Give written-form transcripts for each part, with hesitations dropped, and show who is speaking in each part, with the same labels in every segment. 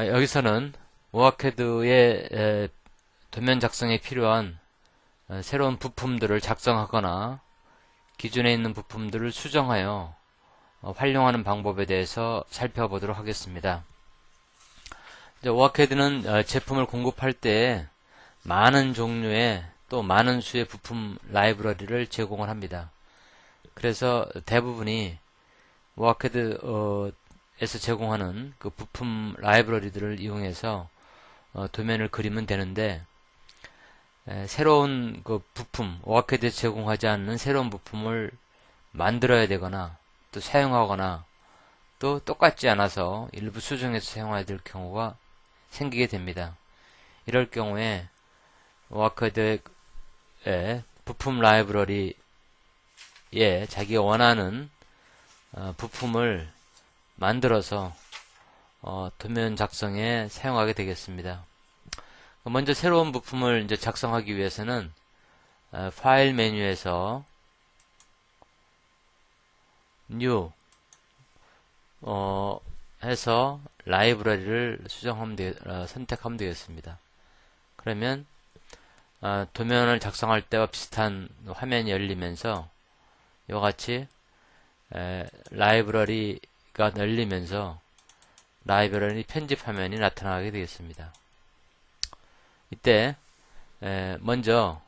Speaker 1: 여기서는 오아캐드의 도면 작성에 필요한 새로운 부품들을 작성하거나 기존에 있는 부품들을 수정하여 활용하는 방법에 대해서 살펴보도록 하겠습니다. 오아캐드는 제품을 공급할 때 많은 종류의 또 많은 수의 부품 라이브러리를 제공을 합니다. 그래서 대부분이 오아캐드에서 제공하는 그 부품 라이브러리들을 이용해서 도면을 그리면 되는데, 새로운 그 부품, 오아캐드에서 제공하지 않는 새로운 부품을 만들어야 되거나 또 사용하거나 또 똑같지 않아서 일부 수정해서 사용해야 될 경우가 생기게 됩니다. 이럴 경우에 오아캐드의 부품 라이브러리에 자기가 원하는 부품을 만들어서 도면 작성에 사용하게 되겠습니다. 먼저 새로운 부품을 이제 작성하기 위해서는 파일 메뉴에서 New 해서 라이브러리를 선택하면 되겠습니다. 그러면 도면을 작성할 때와 비슷한 화면이 열리면서 이와 같이 라이브러리가 열리면서 라이브러리 편집 화면이 나타나게 되겠습니다. 이때 먼저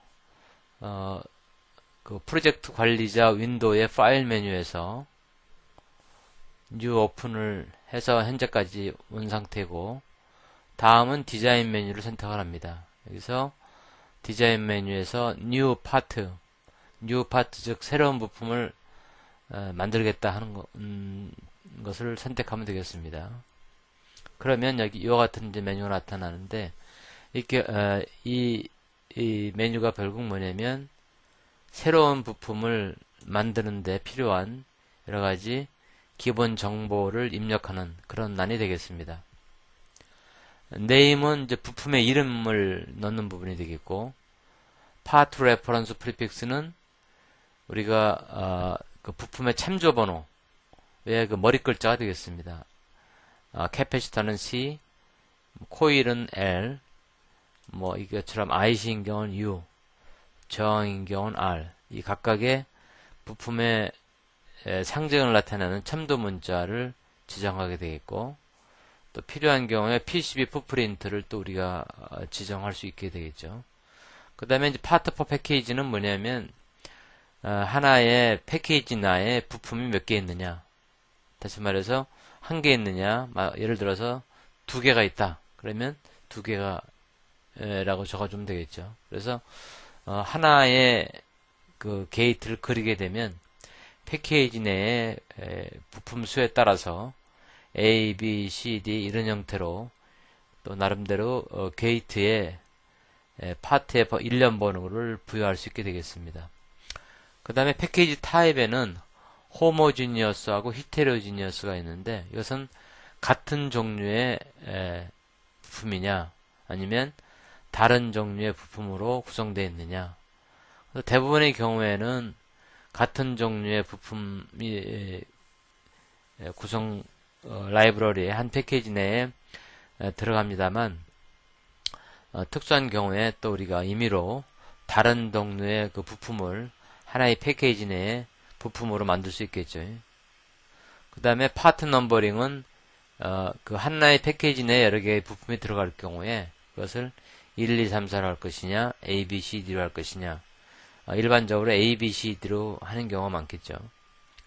Speaker 1: 그 프로젝트 관리자 윈도우의 파일 메뉴에서 뉴 오픈을 해서 현재까지 온 상태고, 다음은 디자인 메뉴를 선택을 합니다. 여기서 디자인 메뉴에서 뉴 파트, 즉 새로운 부품을 만들겠다 하는 것을 선택하면 되겠습니다. 그러면 여기 이와 같은 이제 메뉴가 나타나는데, 이렇게 이 메뉴가 결국 뭐냐면 새로운 부품을 만드는 데 필요한 여러 가지 기본 정보를 입력하는 그런 란이 되겠습니다. name은 이제 부품의 이름을 넣는 부분이 되겠고, part reference prefix는 우리가 그 부품의 참조 번호의 그 머리 글자가 되겠습니다. 캐패시터는 C, 코일은 L, 뭐 이것처럼 IC인 경우는 U, 저항인 경우는 R. 이 각각의 부품의 상징을 나타내는 첨도 문자를 지정하게 되겠고, 또 필요한 경우에 PCB 풋프린트를 또 우리가 지정할 수 있게 되겠죠. 그 다음에 이제 파트 퍼 패키지는 뭐냐면 하나의 패키지 나에 부품이 몇 개 있느냐, 다시 말해서 한 개 있느냐, 예를 들어서 두 개가 있다 그러면 두 개가 라고 적어주면 되겠죠. 그래서 하나의 그 게이트를 그리게 되면 패키지 내에 부품 수에 따라서 A, B, C, D 이런 형태로 또 나름대로 게이트에 파트의 일련 번호를 부여할 수 있게 되겠습니다. 그 다음에 패키지 타입에는 호모지니어스하고 히테로지니어스가 있는데, 이것은 같은 종류의 부품이냐 아니면 다른 종류의 부품으로 구성되어 있느냐. 대부분의 경우에는 같은 종류의 부품이 구성 라이브러리의 한 패키지 내에 들어갑니다만, 특수한 경우에 또 우리가 임의로 다른 종류의 그 부품을 하나의 패키지 내에 부품으로 만들 수 있겠죠. 그 다음에 파트 넘버링은 그 하나의 패키지 내에 여러 개의 부품이 들어갈 경우에 그것을 1, 2, 3, 4로 할 것이냐, A, B, C, D로 할 것이냐. 일반적으로 A, B, C, D로 하는 경우가 많겠죠.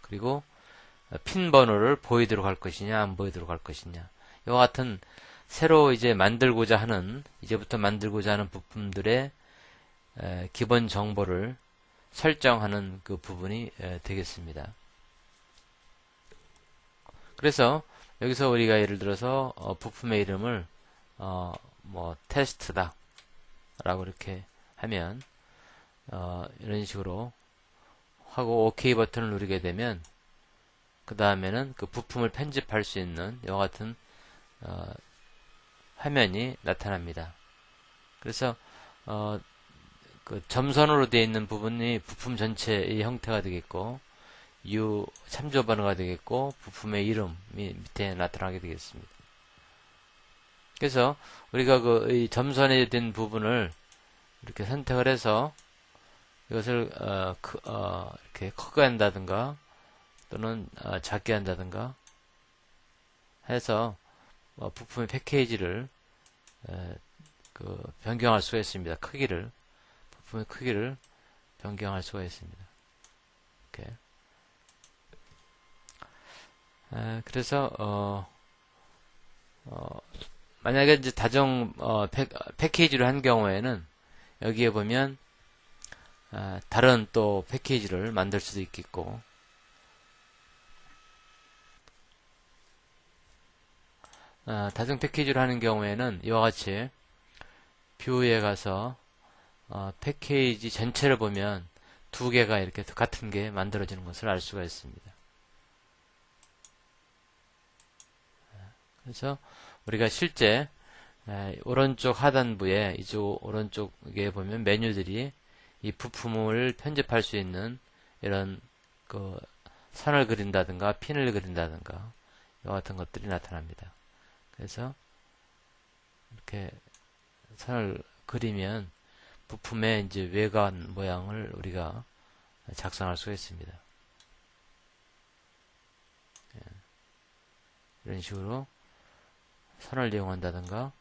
Speaker 1: 그리고 핀 번호를 보이도록 할 것이냐, 안 보이도록 할 것이냐. 이와 같은 새로 이제 이제부터 만들고자 하는 부품들의 기본 정보를 설정하는 그 부분이 되겠습니다. 그래서 여기서 우리가 예를 들어서 부품의 이름을 뭐 테스트다 라고 이렇게 하면 이런 식으로 하고 OK 버튼을 누르게 되면 그 다음에는 그 부품을 편집할 수 있는 이와 같은 화면이 나타납니다. 그래서 그 점선으로 되어 있는 부분이 부품 전체의 형태가 되겠고, U 참조 번호가 되겠고, 부품의 이름이 밑에 나타나게 되겠습니다. 그래서 우리가 이 점선이 된 부분을 이렇게 선택을 해서 이것을 이렇게 크게 한다든가 또는 작게 한다든가 해서 부품의 패키지를 변경할 수가 있습니다. 부품의 크기를 변경할 수가 있습니다. 이렇게. 그래서 만약에 이제 패키지를 한 경우에는 여기에 보면 다른 또 패키지를 만들 수도 있겠고, 다중 패키지를 하는 경우에는 이와 같이 뷰에 가서 패키지 전체를 보면 두 개가 이렇게 같은 게 만들어지는 것을 알 수가 있습니다. 그래서 우리가 실제 오른쪽 하단부에 이쪽 오른쪽에 보면 메뉴들이 이 부품을 편집할 수 있는 이런 선을 그린다든가 핀을 그린다든가 이와 같은 것들이 나타납니다. 그래서 이렇게 선을 그리면 부품의 이제 외관 모양을 우리가 작성할 수가 있습니다. 이런 식으로 선을 이용한다든가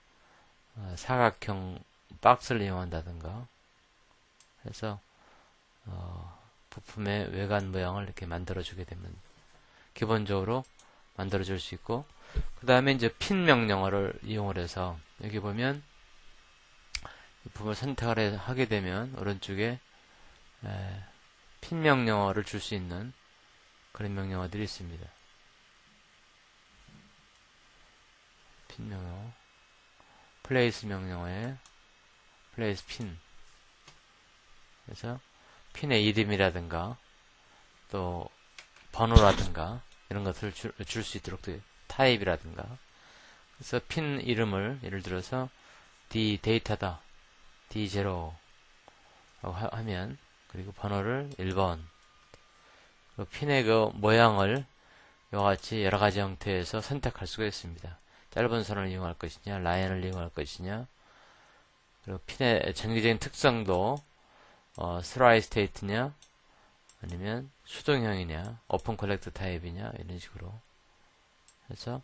Speaker 1: 사각형 박스를 이용한다든가 해서 부품의 외관 모양을 이렇게 만들어주게 되면 기본적으로 만들어줄 수 있고, 그 다음에 이제 핀 명령어를 이용을 해서 여기 보면 부품을 선택을 하게 되면 오른쪽에 핀 명령어를 줄 수 있는 그런 명령어들이 있습니다. 핀 명령어, 플레이스 명령어에 플레이스 핀. 그래서 핀의 이름이라든가 또 번호라든가 이런 것들을 줄 수 있도록 타입이라든가. 그래서 핀 이름을 예를 들어서 D 데이터다, D0 라고 하면, 그리고 번호를 1번, 그리고 핀의 모양을 이와 같이 여러 가지 형태에서 선택할 수가 있습니다. 짧은 선을 이용할 것이냐, 라인을 이용할 것이냐, 그리고 핀의 전기적인 특성도 스라이 스테이트냐, 아니면 수동형이냐, 오픈 컬렉트 타입이냐, 이런 식으로 해서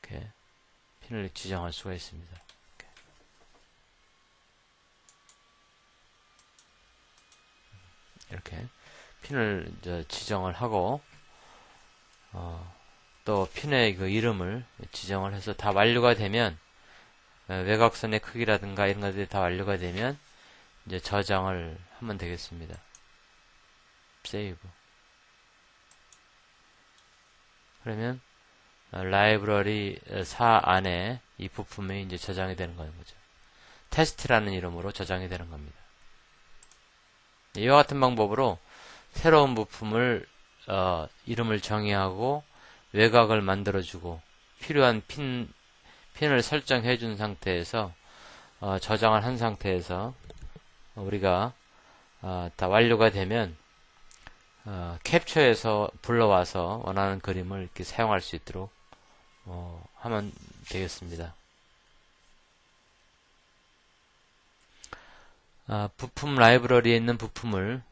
Speaker 1: 이렇게 핀을 지정할 수가 있습니다. 이렇게 핀을 이제 지정을 하고, 또 핀의 이름을 지정을 해서 다 완료가 되면, 외곽선의 크기라든가 이런 것들이 다 완료가 되면 이제 저장을 하면 되겠습니다. 세이브. 그러면 라이브러리 4 안에 이 부품이 이제 저장이 되는 거죠. 테스트라는 이름으로 저장이 되는 겁니다. 이와 같은 방법으로 새로운 부품을 이름을 정의하고 외곽을 만들어주고 필요한 핀을 설정해 준 상태에서 저장을 한 상태에서 우리가 다 완료가 되면 캡처해서 불러와서 원하는 그림을 이렇게 사용할 수 있도록 하면 되겠습니다. 부품 라이브러리에 있는 부품을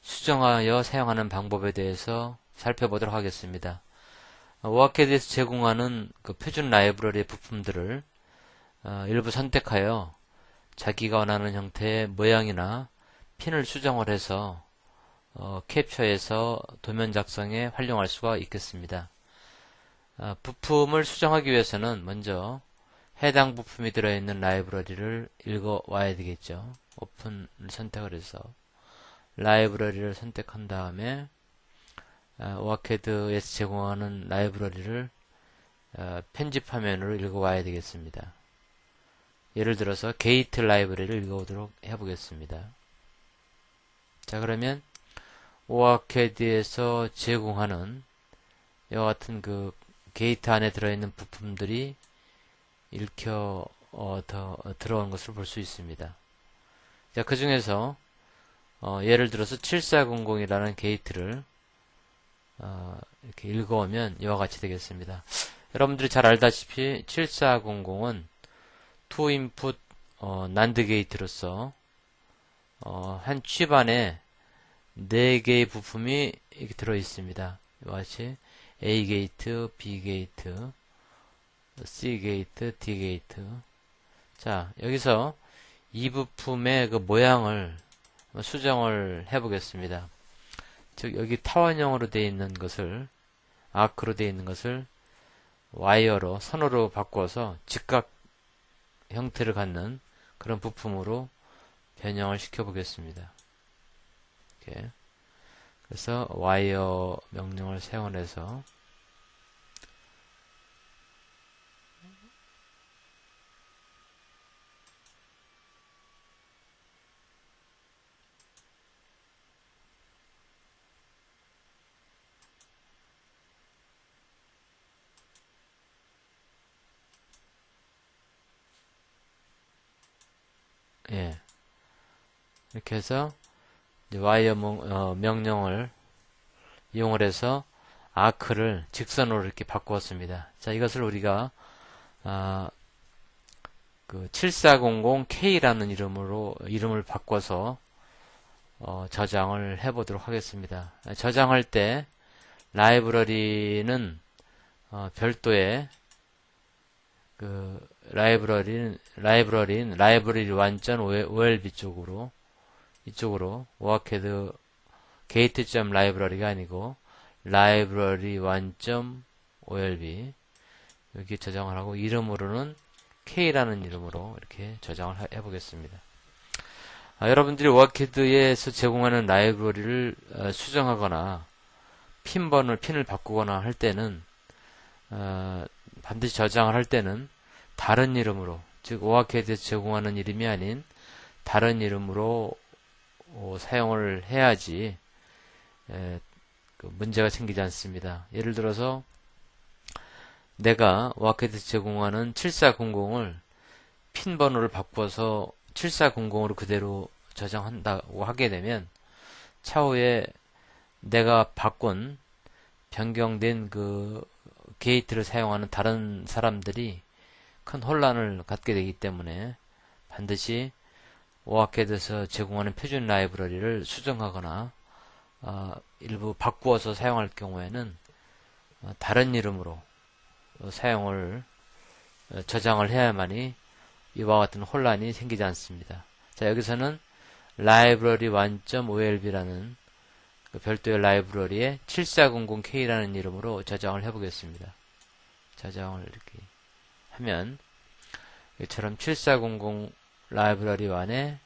Speaker 1: 수정하여 사용하는 방법에 대해서 살펴보도록 하겠습니다. 오아캐드에서 제공하는 표준 라이브러리의 부품들을 일부 선택하여 자기가 원하는 형태의 모양이나 핀을 수정을 해서 캡처해서 도면 작성에 활용할 수가 있겠습니다. 부품을 수정하기 위해서는 먼저 해당 부품이 들어있는 라이브러리를 읽어와야 되겠죠. 오픈을 선택을 해서 라이브러리를 선택한 다음에 오아캐드에서 제공하는 라이브러리를 편집 화면으로 읽어와야 되겠습니다. 예를 들어서 게이트 라이브러리를 읽어보도록 해보겠습니다. 자, 그러면 오아캐드에서 제공하는 이와 같은 게이트 안에 들어있는 부품들이 읽혀 들어온 것을 볼 수 있습니다. 자, 그 중에서 예를 들어서 7400이라는 게이트를 이렇게 읽어오면 이와 같이 되겠습니다. 여러분들이 잘 알다시피 7400은 2인풋 난드 게이트로서 한 칩 안에 4개의 부품이 이렇게 들어 있습니다. 이와 같이 A 게이트, B 게이트, C 게이트, D 게이트. 자, 여기서 이 부품의 그 모양을 수정을 해 보겠습니다. 즉 여기 타원형으로 되어 있는 것을, 아크로 되어 있는 것을 와이어로, 선으로 바꿔서 직각 형태를 갖는 그런 부품으로 변형을 시켜 보겠습니다. 이렇게. 그래서 와이어 명령을 사용해서 예, 이렇게 해서 이제 와이어 명령을 이용을 해서 아크를 직선으로 이렇게 바꾸었습니다. 자, 이것을 우리가 그 7400K라는 이름을 바꿔서 저장을 해 보도록 하겠습니다. 저장할 때 라이브러리는 별도의 그 라이브러리 완전 OLB 쪽으로, 이쪽으로 오아캐드 게이트.라이브러리가 아니고 라이브러리 완점 OLB 여기 저장을 하고, 이름으로는 K라는 이름으로 이렇게 저장을 해보겠습니다. 여러분들이 오아캐드에서 제공하는 라이브러리를 수정하거나 핀을 바꾸거나 할 때는 반드시 저장을 할 때는 다른 이름으로, 즉 오아캐드에서 제공하는 이름이 아닌 다른 이름으로 사용을 해야지 문제가 생기지 않습니다. 예를 들어서 내가 오아캐드에서 제공하는 7400을 핀 번호를 바꿔서 7400으로 그대로 저장한다고 하게 되면 차후에 내가 바꾼 변경된 그 게이트를 사용하는 다른 사람들이 큰 혼란을 갖게 되기 때문에 반드시 오아캐드에서 제공하는 표준 라이브러리를 수정하거나 일부 바꾸어서 사용할 경우에는 다른 이름으로 저장을 해야만이 이와 같은 혼란이 생기지 않습니다. 자, 여기서는 라이브러리 완점.olb라는 그 별도의 라이브러리에 7400K라는 이름으로 저장을 해보겠습니다. 저장을 이렇게 하면 이처럼 7400 라이브러리 완에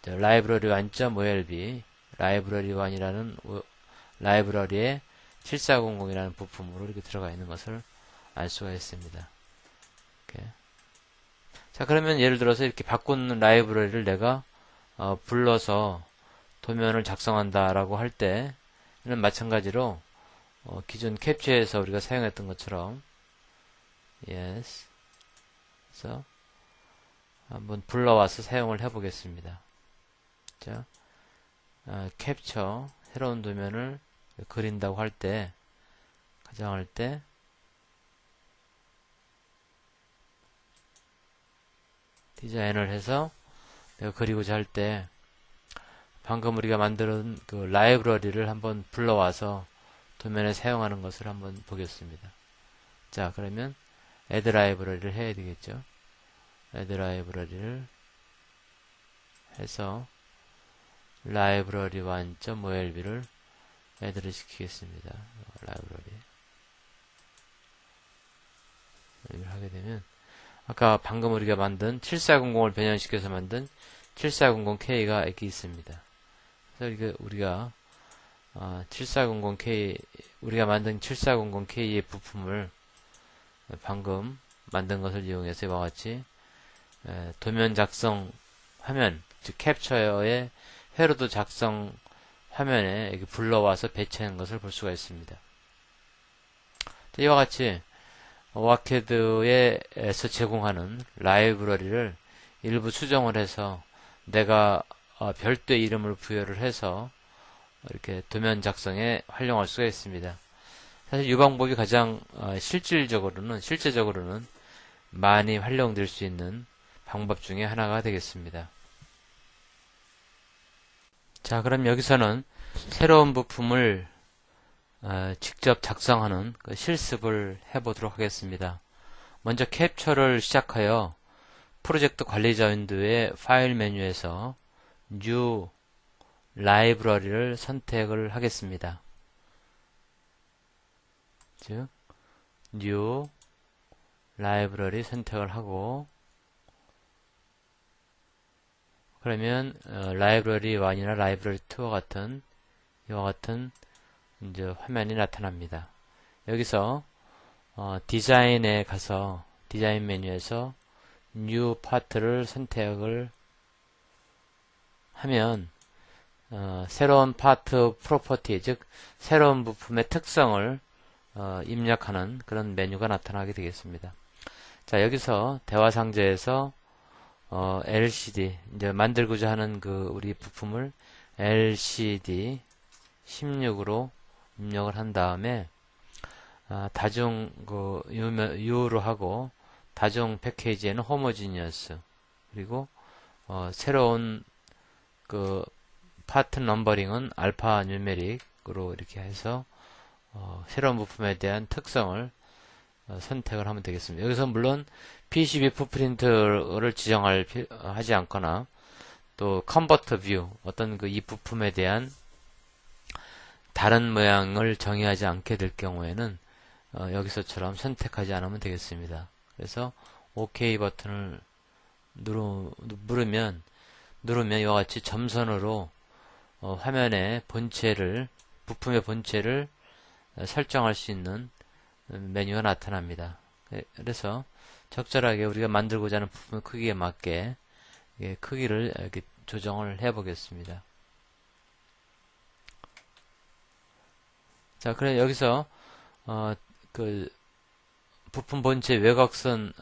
Speaker 1: 라이브러리 완점.olb 라이브러리 완이라는 라이브러리에 7400이라는 부품으로 이렇게 들어가 있는 것을 알 수가 있습니다. 이렇게. 자, 그러면 예를 들어서 이렇게 바꾼 라이브러리를 내가 불러서 도면을 작성한다라고 할 때는 마찬가지로 기존 캡처에서 우리가 사용했던 것처럼 yes 그래서 한번 불러와서 사용을 해보겠습니다. 자, 캡처 새로운 도면을 그린다고 할 때, 가정할 때 디자인을 해서 내가 그리고자 할 때 방금 우리가 만든 그 라이브러리를 한번 불러와서 도면에 사용하는 것을 한번 보겠습니다. 자, 그러면 add 라이브러리를 해야 되겠죠. add 라이브러리를 해서 라이브러리 완점.olb를 add를 시키겠습니다. 라이브러리를 하게 되면 아까 방금 우리가 만든 7400을 변형시켜서 만든 7400K가 여기 있습니다. 그래서 우리가 7400K 우리가 만든 7400K의 부품을 방금 만든 것을 이용해서 이와 같이 도면 작성 화면, 즉 캡처의 회로도 작성 화면에 이렇게 불러와서 배치하는 것을 볼 수가 있습니다. 이와 같이 오아캐드에서 제공하는 라이브러리를 일부 수정을 해서 내가 별도의 이름을 부여를 해서 이렇게 도면 작성에 활용할 수가 있습니다. 사실 이 방법이 가장 실제적으로는 많이 활용될 수 있는 방법 중에 하나가 되겠습니다. 자, 그럼 여기서는 새로운 부품을 직접 작성하는 그 실습을 해보도록 하겠습니다. 먼저 캡처를 시작하여 프로젝트 관리자 윈도우의 파일 메뉴에서 New 라이브러리를 선택을 하겠습니다. 즉 New 라이브러리 선택을 하고, 그러면 라이브러리 1이나 라이브러리 2와 같은 이와 같은 이제 화면이 나타납니다. 여기서 디자인에 가서 디자인 메뉴에서 New 파트를 선택을 하면 새로운 파트 프로퍼티, 즉 새로운 부품의 특성을 입력하는 그런 메뉴가 나타나게 되겠습니다. 자, 여기서 대화 상자에서 LCD 이제 만들고자 하는 그 우리 부품을 LCD 16으로 입력을 한 다음에 다중 그 U로 하고, 다중 패키지에는 호모지니어스, 그리고 새로운 그 파트 넘버링은 알파 뉴메릭으로 이렇게 해서 새로운 부품에 대한 특성을 선택을 하면 되겠습니다. 여기서 물론 PCB 풋프린트를 하지 않거나, 또 컨버터 뷰, 어떤 그 이 부품에 대한 다른 모양을 정의하지 않게 될 경우에는 여기서처럼 선택하지 않으면 되겠습니다. 그래서 OK 버튼을 누르면 이와 같이 점선으로 화면의 부품의 본체를 설정할 수 있는 메뉴가 나타납니다. 그래서 적절하게 우리가 만들고자 하는 부품의 크기에 맞게 크기를 이렇게 조정을 해 보겠습니다. 자, 그래 여기서 그 부품 본체 외곽선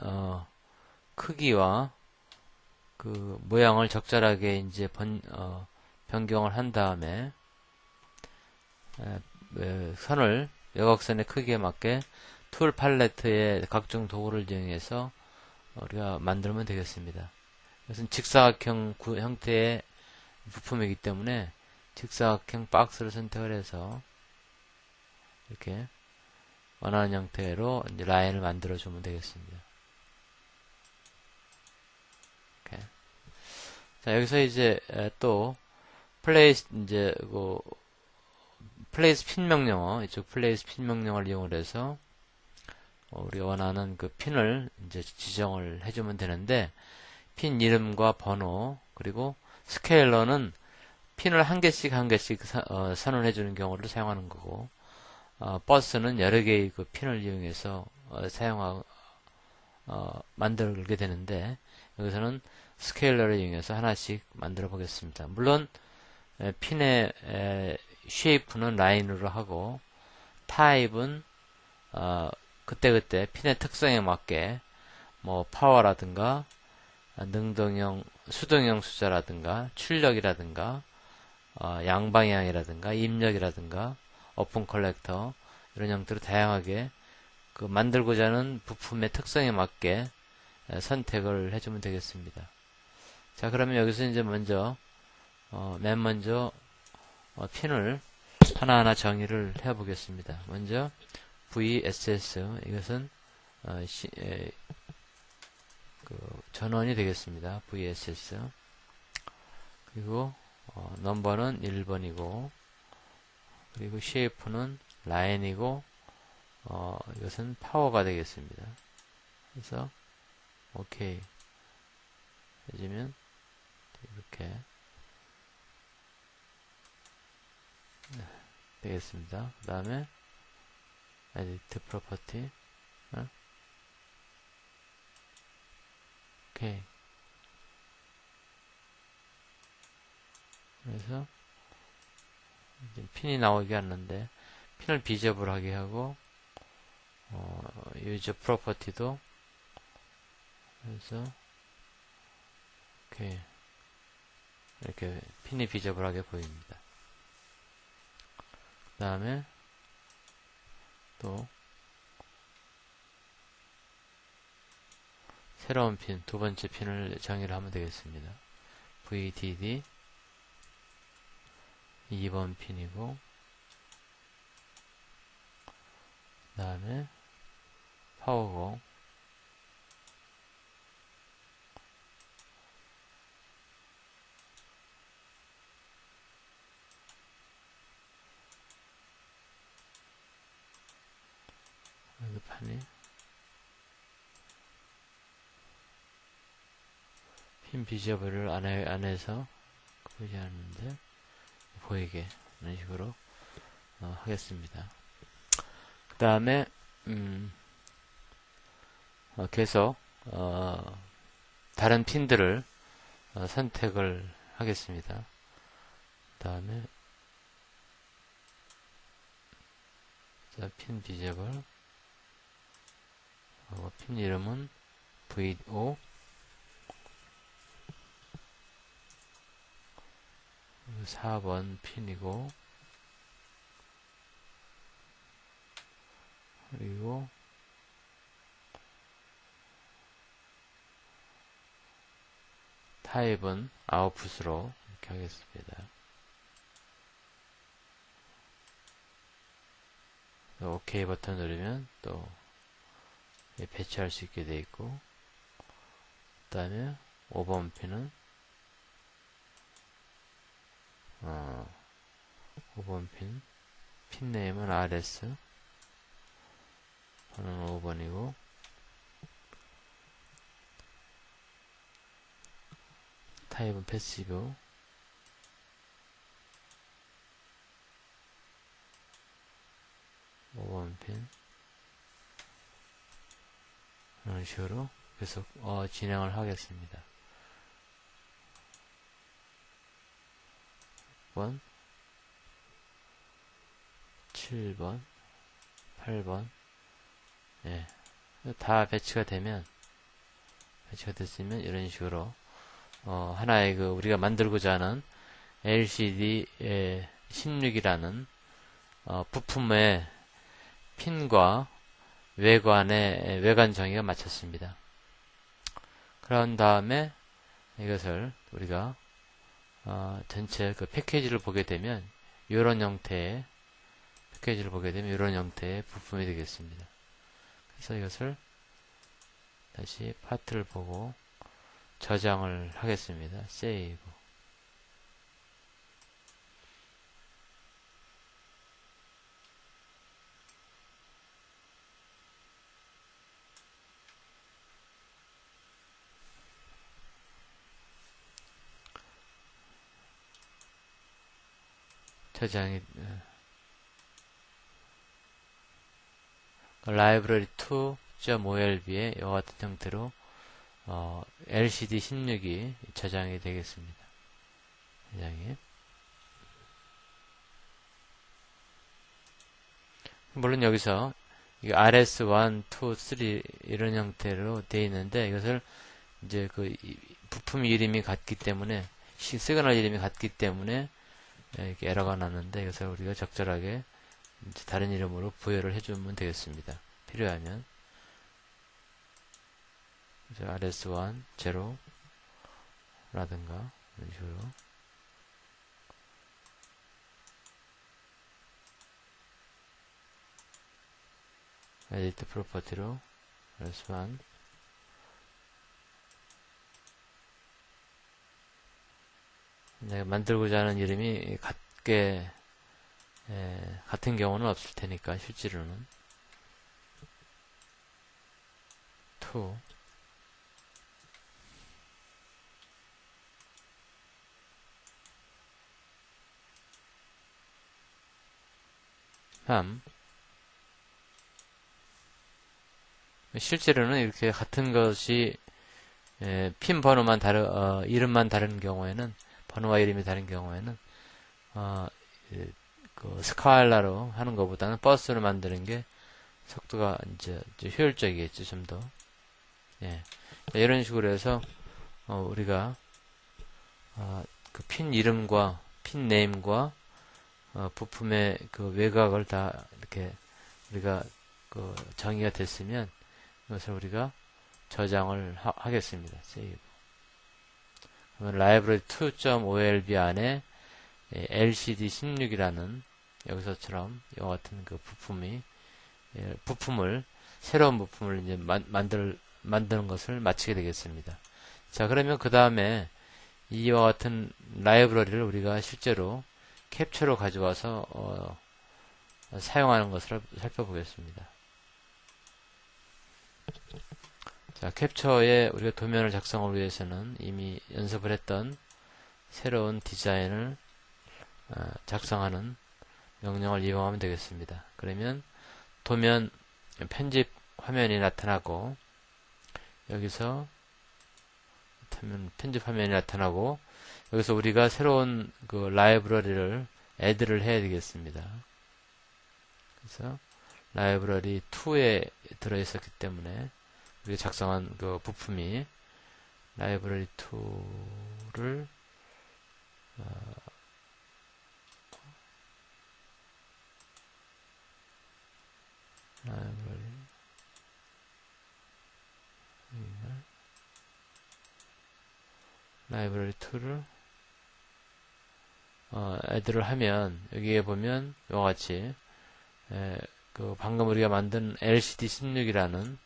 Speaker 1: 크기와 그 모양을 적절하게 이제 변경을 한 다음에 외곽선의 크기에 맞게 툴 팔레트의 각종 도구를 이용해서 우리가 만들면 되겠습니다. 이것은 직사각형 형태의 부품이기 때문에 직사각형 박스를 선택을 해서 이렇게 원하는 형태로 이제 라인을 만들어 주면 되겠습니다. 이렇게. 자, 여기서 이제 또 플레이스 핀 명령어, 이쪽 플레이스 핀 명령어를 이용을 해서 우리가 원하는 그 핀을 이제 지정을 해주면 되는데, 핀 이름과 번호, 그리고 스케일러는 핀을 한 개씩 선언해 주는 경우를 사용하는 거고, 버스는 여러 개의 그 핀을 이용해서 만들게 되는데, 여기서는 스케일러를 이용해서 하나씩 만들어 보겠습니다. 물론 핀의 쉐이프는 라인으로 하고, 타입은 그때그때 핀의 특성에 맞게 뭐 파워라든가 능동형, 수동형 숫자라든가 출력이라든가 양방향이라든가 입력이라든가 오픈 컬렉터, 이런 형태로 다양하게 그 만들고자 하는 부품의 특성에 맞게 선택을 해주면 되겠습니다. 자, 그러면 여기서 이제 맨 먼저 핀을 하나하나 정의를 해 보겠습니다. 먼저 VSS, 이것은 전원이 되겠습니다. VSS. 그리고 넘버는 1번이고, 그리고 쉐이프는 라인이고, 이것은 파워가 되겠습니다. 그래서 OK 해주면 이렇게 되겠습니다. 그 다음에 Edit Property, OK. 그래서 이제 핀이 나오게 하는데, 핀을 비저블하게 하고, 유저 프로퍼티도, 그래서 OK, 이렇게 핀이 비저블하게 보입니다. 그 다음에 또 새로운 핀, 두 번째 핀을 정의를 하면 되겠습니다. VDD 2번 핀이고, 그 다음에 파워고, 여기 판이 핀 비저블을 안에서 보이지 않는데 보이게 이런 식으로 하겠습니다. 그 다음에 계속 다른 핀들을 선택을 하겠습니다. 그 다음에 핀 비저블 핀 이름은 VO 4번 핀이고, 그리고 타입은 아웃풋으로 이렇게 하겠습니다. OK 버튼 누르면 또 배치할 수 있게 되어 있고, 그 다음에 5번 핀은 5번 핀 네임은 RS, 번호는 5번이고, 타입은 패시브, 5번 핀, 이런 식으로 계속 진행을 하겠습니다. 6번, 7번, 8번, 예, 다 배치가 됐으면 이런 식으로 하나의 우리가 만들고자 하는 LCD 16이라는 부품의 핀과 외관의 외관 정의가 맞췄습니다. 그런 다음에 이것을 우리가 전체 그 패키지를 보게 되면 이런 형태의 부품이 되겠습니다. 그래서 이것을 다시 파트를 보고 저장을 하겠습니다. 세이브. 저장이 library 2.olb에 이와 같은 형태로 LCD 16이 저장이 되겠습니다. 물론 여기서 RS1, 2, 3 이런 형태로 되어 있는데 이것을 이제 부품 이름이 같기 때문에 시그널 이름이 같기 때문에 이렇게 에러가 났는데 이것을 우리가 적절하게 이제 다른 이름으로 부여를 해주면 되겠습니다. 필요하면 RS1 제로 라든가 이런 식으로 에디트 프로퍼티로 RS1 내가 만들고자 하는 이름이 같은 경우는 없을 테니까 실제로는 2 3 실제로는 이렇게 같은 것이 핀 번호만 이름만 다른 경우에는 번호와 이름이 다른 경우에는 스칼라로 하는 것보다는 버스로 만드는 게 속도가 이제 효율적이겠죠, 좀 더. 예. 이런 식으로 해서 우리가 핀 이름과 핀 네임과 부품의 외곽을 다 이렇게 우리가 정의가 됐으면 이것을 우리가 저장을 하겠습니다. 세이브. 그러면 library 2.olb 안에 lcd16이라는 여기서처럼 이와 같은 그 새로운 부품을 이제 만드는 것을 마치게 되겠습니다. 자, 그러면 그 다음에 이와 같은 라이브러리를 우리가 실제로 캡처로 가져와서 사용하는 것을 살펴보겠습니다. 자, 캡처에 우리가 도면을 작성하기 위해서는 이미 연습을 했던 새로운 디자인을 작성하는 명령을 이용하면 되겠습니다. 그러면 도면 편집 화면이 나타나고 여기서 편집 화면이 나타나고 여기서 우리가 새로운 그 라이브러리를 애드를 해야 되겠습니다. 그래서 라이브러리 2에 들어있었기 때문에 우리가 작성한 그 부품이 라이브러리 2를 라이브러리 2를 애드를 하면 여기에 보면 이와 같이 그 방금 우리가 만든 LCD16이라는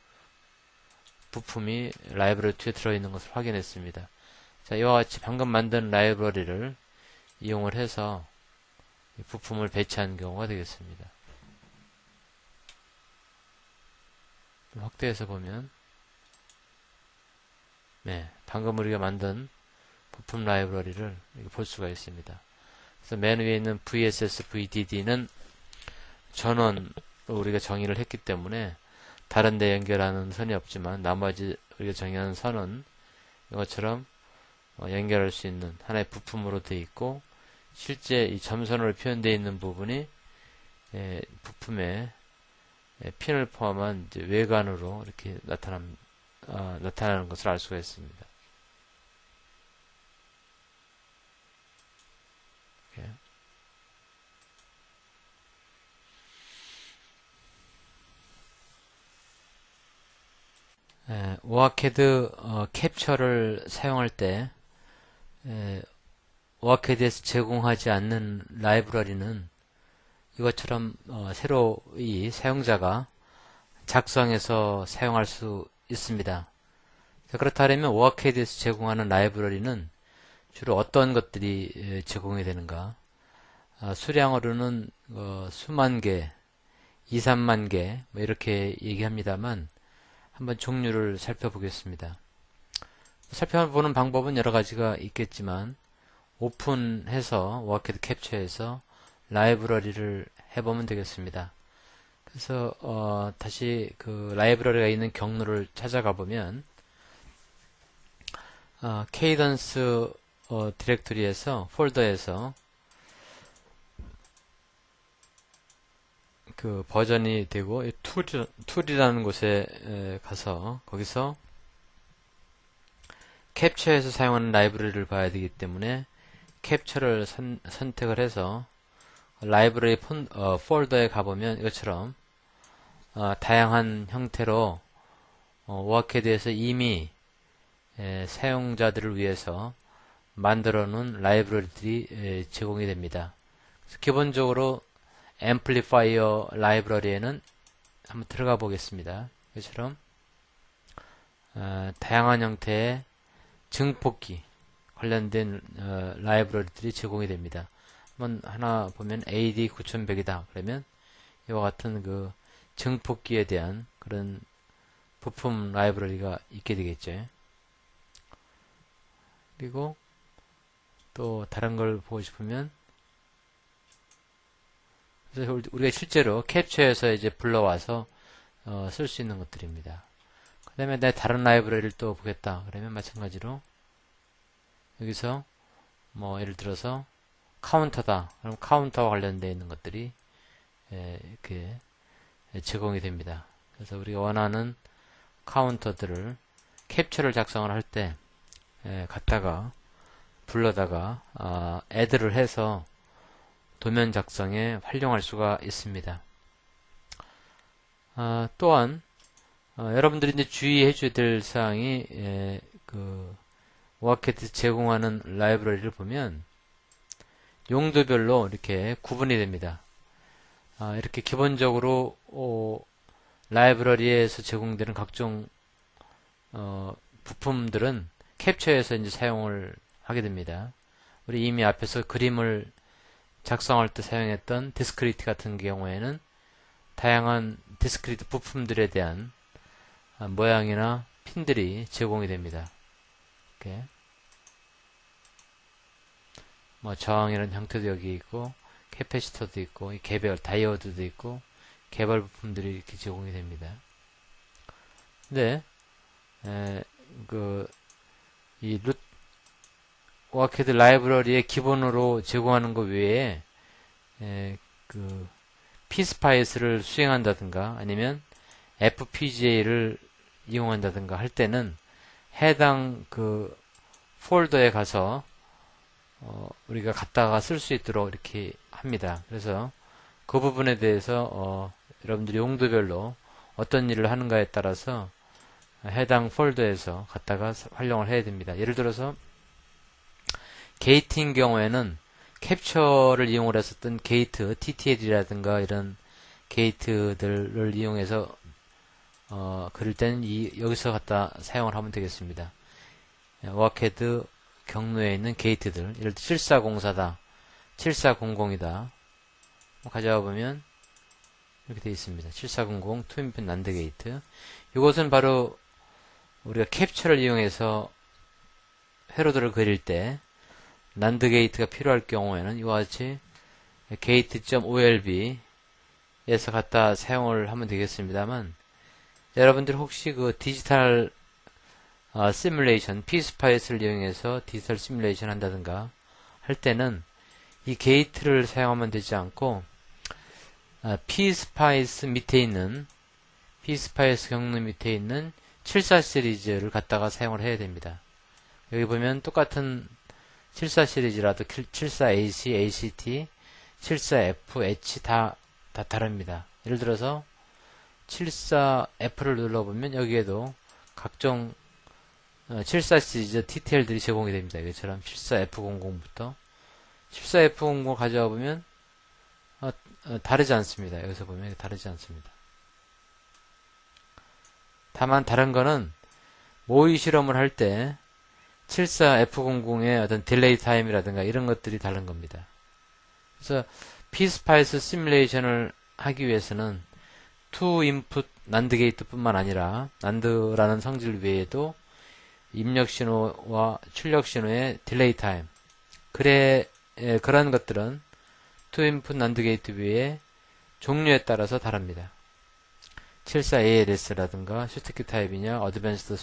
Speaker 1: 부품이 라이브러리 2에 들어있는 것을 확인했습니다. 자, 이와 같이 방금 만든 라이브러리를 이용을 해서 이 부품을 배치한 경우가 되겠습니다. 확대해서 보면 방금 우리가 만든 부품 라이브러리를 볼 수가 있습니다. 그래서 맨 위에 있는 VSS, VDD는 전원으로 우리가 정의를 했기 때문에 다른 데 연결하는 선이 없지만 나머지 우리가 정의하는 선은 이것처럼 연결할 수 있는 하나의 부품으로 되어 있고 실제 이 점선으로 표현되어 있는 부분이 부품에 핀을 포함한 이제 외관으로 이렇게 나타나는 것을 알 수가 있습니다. 오아캐드 캡처를 사용할 때 오아캐드에서 제공하지 않는 라이브러리는 이것처럼 새로 이 사용자가 작성해서 사용할 수 있습니다. 그렇다면 오아캐드에서 제공하는 라이브러리는 주로 어떤 것들이 제공이 되는가? 수량으로는 수만 개, 2, 3만 개 이렇게 얘기합니다만 한번 종류를 살펴보겠습니다. 살펴보는 방법은 여러 가지가 있겠지만 오픈해서 오아캐드 캡처해서 라이브러리를 해보면 되겠습니다. 그래서 다시 그 라이브러리가 있는 경로를 찾아가 보면 케이던스 디렉토리에서 폴더에서 그 버전이 되고 툴이라는 곳에 가서 거기서 캡처해서 사용하는 라이브러리를 봐야 되기 때문에 캡처를 선택을 해서 라이브러리 폴더에 가보면 이것처럼 다양한 형태로 오아캐드에서 이미 사용자들을 위해서 만들어 놓은 라이브러리들이 제공이 됩니다. 그래서 기본적으로 앰플리파이어 라이브러리에는 한번 들어가 보겠습니다. 이처럼 다양한 형태의 증폭기 관련된 라이브러리들이 제공이 됩니다. 한번 하나 보면 AD 9100이다 그러면 이와 같은 그 증폭기에 대한 그런 부품 라이브러리가 있게 되겠죠. 그리고 또 다른 걸 보고 싶으면 그래서 우리가 실제로 캡처해서 이제 불러와서 쓸 수 있는 것들입니다. 그 다음에 내 다른 라이브러리를 또 보겠다. 그러면 마찬가지로 여기서 뭐 예를 들어서 카운터다. 그럼 카운터와 관련되어 있는 것들이 이렇게 제공이 됩니다. 그래서 우리가 원하는 카운터들을 캡처를 작성을 할 때 갖다가 불러다가 애드를 해서 도면 작성에 활용할 수가 있습니다. 또한 여러분들이 이제 주의해 줘야 될 사항이 오아캐드 제공하는 라이브러리를 보면 용도별로 이렇게 구분이 됩니다. 이렇게 기본적으로 라이브러리에서 제공되는 각종 부품들은 캡처해서 이제 사용을 하게 됩니다. 우리 이미 앞에서 그림을 작성할 때 사용했던 디스크리트 같은 경우에는 다양한 디스크리트 부품들에 대한 모양이나 핀들이 제공이 됩니다. 이렇게 뭐 저항이라는 형태도 여기 있고 캐패시터도 있고 개별 다이오드도 있고 개발 부품들이 이렇게 제공이 됩니다. 근데 이 오아캐드 라이브러리에 기본으로 제공하는 것 외에 피스파이스를 수행한다든가 아니면 FPGA를 이용한다든가 할 때는 해당 폴더에 가서 우리가 갖다가 쓸 수 있도록 이렇게 합니다. 그래서 그 부분에 대해서 여러분들이 용도별로 어떤 일을 하는가에 따라서 해당 폴더에서 갖다가 활용을 해야 됩니다. 예를 들어서 게이트인 경우에는 캡처를 이용을 했었던 게이트, TTL이라든가 이런 게이트들을 이용해서 그릴 때는 여기서 갖다 사용을 하면 되겠습니다. 오아캐드 경로에 있는 게이트들, 예를 들어 7404다, 7400이다. 가져와 보면 이렇게 되어 있습니다. 7400 투인풋 난드 게이트. 이것은 바로 우리가 캡처를 이용해서 회로들을 그릴 때 난드 게이트가 필요할 경우에는 이와 같이 gate.olb 에서 갖다 사용을 하면 되겠습니다만, 여러분들 혹시 디지털 시뮬레이션, 피스파이스를 이용해서 디지털 시뮬레이션 한다든가 할 때는 이 게이트를 사용하면 되지 않고 피스파이스 밑에 있는 피스파이스 경로 밑에 있는 74 시리즈를 갖다가 사용을 해야 됩니다. 여기 보면 똑같은 74 시리즈라도 74AC, ACT, 74F, H 다 다릅니다. 예를 들어서 74F를 눌러보면 여기에도 각종 74 시리즈 TTL들이 제공이 됩니다. 이것처럼 74F00부터 74F00 가져와 보면 다르지 않습니다. 여기서 보면 다르지 않습니다. 다만 다른 거는 모의 실험을 할 때 74F00의 어떤 딜레이 타임이라든가 이런 것들이 다른 겁니다. 그래서 피스파이스 시뮬레이션을 하기 위해서는 투 인풋 난드 게이트 뿐만 아니라 난드라는 성질 외에도 입력 신호와 출력 신호의 딜레이 타임, 그런 것들은 투 인풋 난드 게이트 외에 종류에 따라서 다릅니다. 74ALS라든가 쇼트키 타입이냐, 어드밴스드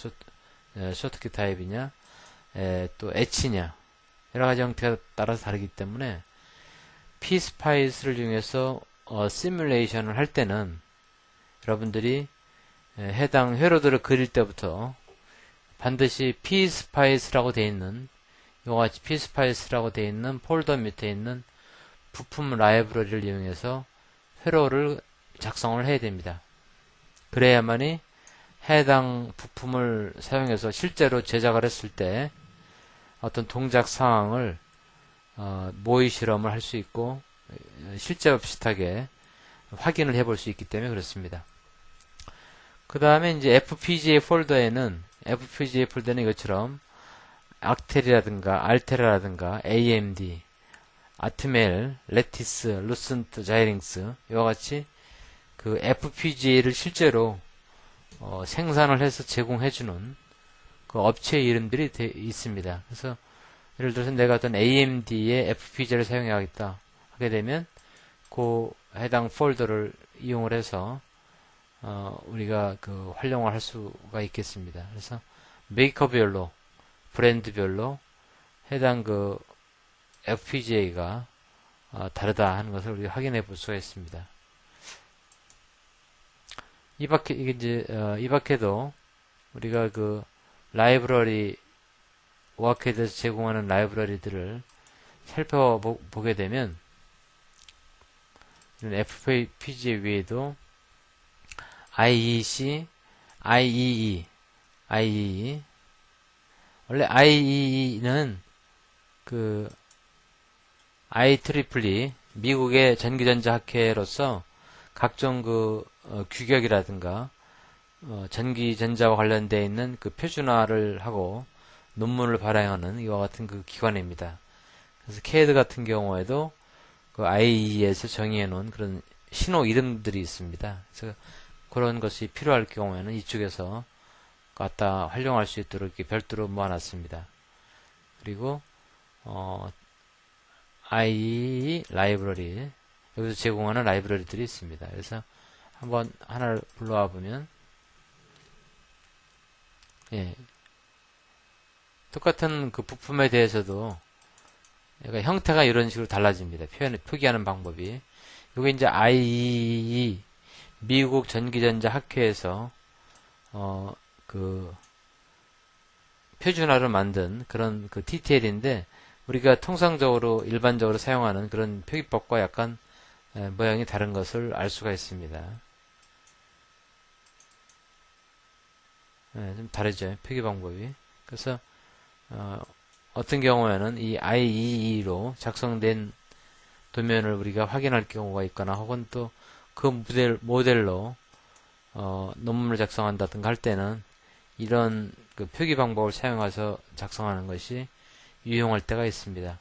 Speaker 1: 쇼트키 타입이냐, 또 H냐, 여러가지 형태에 따라서 다르기 때문에 피스파이스를 이용해서 시뮬레이션을 할 때는 여러분들이 해당 회로들을 그릴 때부터 반드시 피스파이스라고 되어 있는, 이와같이 피스파이스라고 되어 있는 폴더 밑에 있는 부품 라이브러리를 이용해서 회로를 작성을 해야 됩니다. 그래야만이 해당 부품을 사용해서 실제로 제작을 했을 때 어떤 동작 상황을 모의 실험을 할 수 있고 실제와 비슷하게 확인을 해볼 수 있기 때문에 그렇습니다. 그 다음에 이제 FPGA 폴더에는 이것처럼 악텔이라든가 알테라라든가 AMD, 아트멜, 레티스, 루센트, 자이링스 이와 같이 FPGA를 실제로 생산을 해서 제공해주는 그 업체 이름들이 있습니다. 그래서 예를 들어서 내가 어떤 AMD의 FPGA를 사용해야겠다 하게 되면 그 해당 폴더를 이용을 해서 우리가 활용을 할 수가 있겠습니다. 그래서 메이커별로, 브랜드별로 해당 FPGA가 다르다 하는 것을 우리가 확인해 볼 수가 있습니다. 이 밖에도 우리가 라이브러리, 오아캐드에서 제공하는 라이브러리들을 살펴보게 되면 이런 FPGA 외에도 IEC, IEE. 원래 IEE는 그 IEEE 미국의 전기전자학회로서 각종 규격이라든가 전기전자와 관련되어 있는 그 표준화를 하고 논문을 발행하는 이와 같은 그 기관입니다. 그래서 CAD 같은 경우에도 그 IEE에서 정의해 놓은 그런 신호 이름들이 있습니다. 그래서 그런 것이 필요할 경우에는 이쪽에서 갖다 활용할 수 있도록 이렇게 별도로 모아놨습니다. 그리고 IEEE 라이브러리, 여기서 제공하는 라이브러리들이 있습니다. 그래서 한번 하나를 불러와 보면, 예, 똑같은 그 부품에 대해서도 그러니까 형태가 이런 식으로 달라집니다. 표기하는 방법이. 이게 이제 IEEE 미국 전기전자 학회에서 그 표준화를 만든 그런 그 디테일인데, 우리가 통상적으로 일반적으로 사용하는 그런 표기법과 약간 모양이 다른 것을 알 수가 있습니다. 좀 다르죠, 표기 방법이. 그래서 어떤 경우에는 이 IEE로 작성된 도면을 우리가 확인할 경우가 있거나, 혹은 또 그 모델로 논문을 작성한다든가 할 때는 이런 그 표기 방법을 사용해서 작성하는 것이 유용할 때가 있습니다.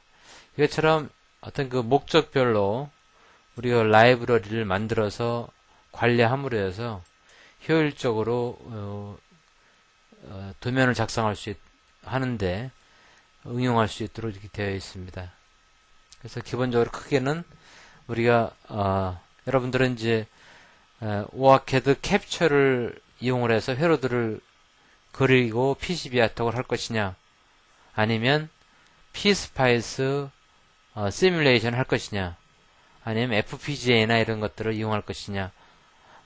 Speaker 1: 이것처럼 어떤 그 목적별로 우리가 라이브러리를 만들어서 관리함으로 해서 효율적으로 도면을 작성할 수 하는데 응용할 수 있도록 이렇게 되어 있습니다. 그래서 기본적으로 크게는 우리가 여러분들은 이제 오아캐드 캡처를 이용을 해서 회로들을 그리고 PCB 아트웍을 할 것이냐, 아니면 PSpice 시뮬레이션을 할 것이냐, 아니면 FPGA나 이런 것들을 이용할 것이냐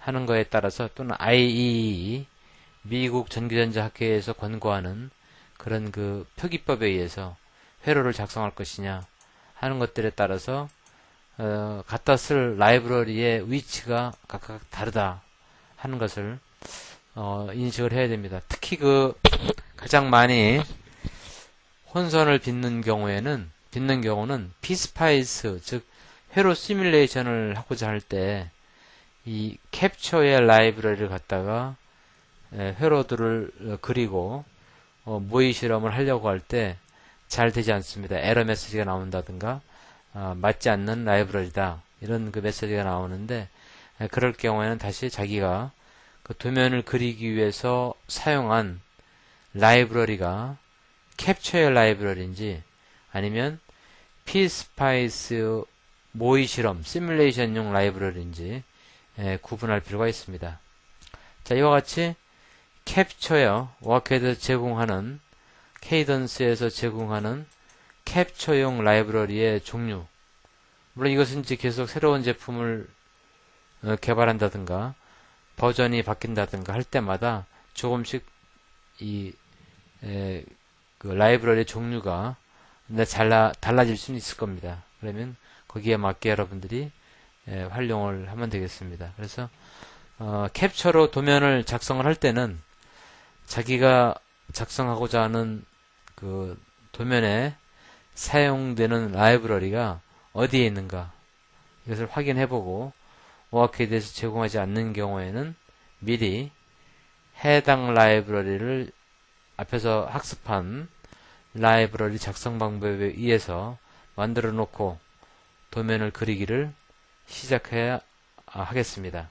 Speaker 1: 하는 거에 따라서, 또는 IEEE 미국 전기전자학회에서 권고하는 그런 그 표기법에 의해서 회로를 작성할 것이냐 하는 것들에 따라서 갖다 쓸 라이브러리의 위치가 각각 다르다 하는 것을 인식을 해야 됩니다. 특히 그 가장 많이 혼선을 빚는 경우는 PSpice, 즉 회로 시뮬레이션을 하고자 할 때 이 캡처의 라이브러리를 갖다가 회로들을 그리고 모의 실험을 하려고 할 때 잘 되지 않습니다. 에러 메시지가 나온다든가 맞지 않는 라이브러리다 이런 그 메시지가 나오는데, 그럴 경우에는 다시 자기가 그 도면을 그리기 위해서 사용한 라이브러리가 캡처의 라이브러리인지 아니면 PSpice 모의 실험 시뮬레이션용 라이브러리인지 구분할 필요가 있습니다. 자, 이와 같이 캡처요, 오아캐드 제공하는, 케이던스에서 제공하는 캡처용 라이브러리의 종류, 물론 이것은 이제 계속 새로운 제품을 개발한다든가 버전이 바뀐다든가 할 때마다 조금씩 그 라이브러리 종류가 달라질 수는 있을 겁니다. 그러면 거기에 맞게 여러분들이 활용을 하면 되겠습니다. 그래서 캡처로 도면을 작성을 할 때는 자기가 작성하고자 하는 그 도면에 사용되는 라이브러리가 어디에 있는가 이것을 확인해보고, 오아캐드에서 제공하지 않는 경우에는 미리 해당 라이브러리를 앞에서 학습한 라이브러리 작성 방법에 의해서 만들어 놓고 도면을 그리기를 시작해야 하겠습니다.